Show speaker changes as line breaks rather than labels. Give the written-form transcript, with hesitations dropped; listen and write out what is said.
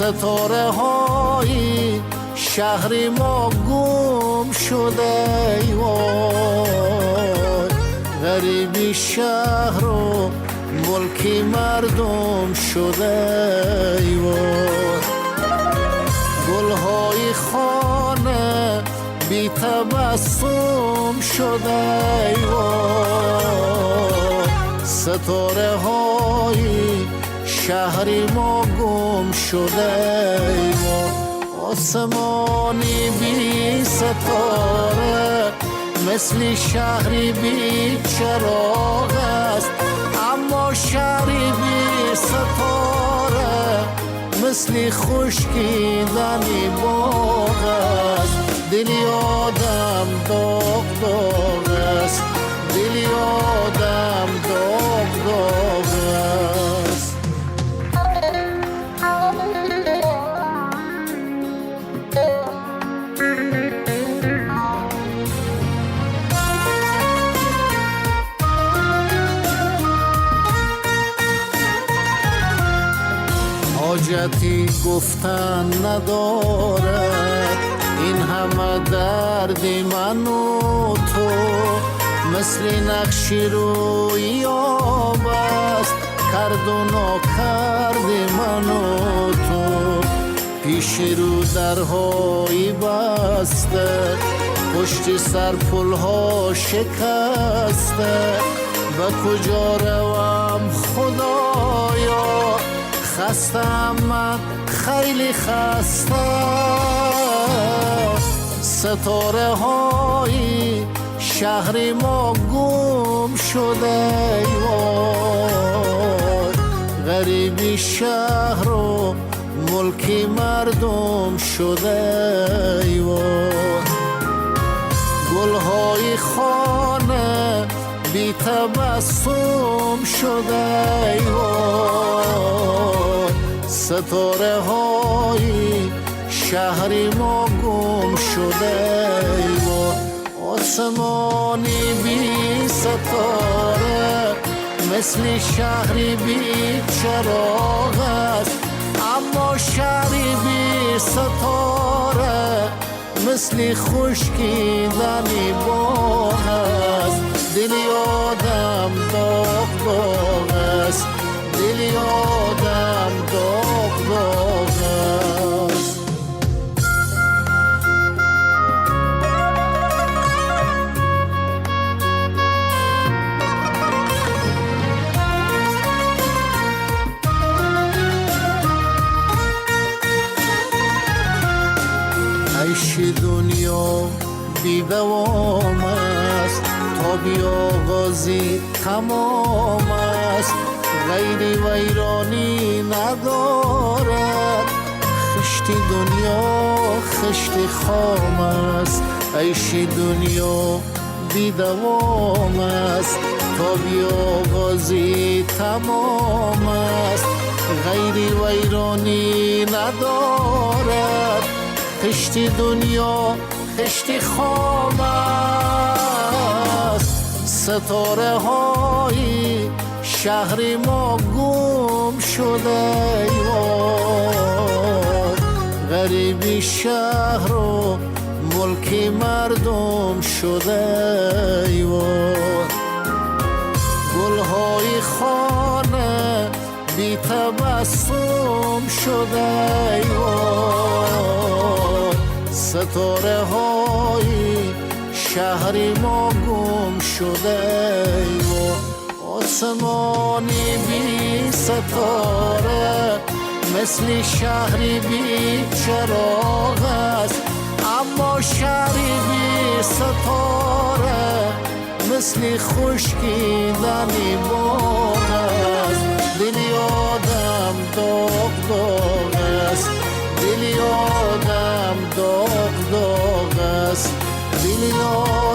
ستاره های شهری ما گم شده ای وای، غریبی شهر و ملکی مردم شده ای وای، گلهای خانه بی تبسم شده ای وای، ستاره های شهری ما گم شده ای وای، آسمانی بی ستاره مثل شهری بی چراغ است، اما شهری بی ستاره مثل خشکیدنی باغ است، دلی آدم داغ داغ است، دلی آدم داغ داغ است. حاجتی گفتن ندارد این همه دردی من و تو، مثل نقشی روی آب است کرد و ناکرد من و تو، پیش رو درهای بسته پشت سر پلها شکسته، به کجا روم خدایا خستم من خیلی خسته، ستاره های شهری ما گم شده ای وای، غریبی شهر و ملکی مردم شده ای وای، گلهای خانه بی تبسم شده ای وای، ستاره های شهری ما گم شده ای وای، آسمانی بی ستاره مثل شهری بی چراغ است، اما شهری بی ستاره مثل خشکیدنی باغ است، دلی آدم داغ داغ است، دلی آدم داغ داغ است. عیش دنیا بی دوام است، تا بیاغازی تمام است، غیری ویرانی ندارد، خشت دنیا خشت خام است، عیش دنیا بی دوام است، تا بیاغازی تمام است، غیری ویرانی ندارد، خشت دنیا خشت خام است، ستاره های شهری ما گم شده ای وای، غریبی شهر و ملکی مردم شده ای وای، گلهای خانه بی تبسم شده ای وای، ستاره های شهری ما گم شده ای وای، آسمانی بی ستاره مثل شهری بی چراغ است، اما شهری بی ستاره مثل خشکیدنی باغ است، دلی آدم داغ داغ است، دلی آدم داغ داغ است، دلی آدم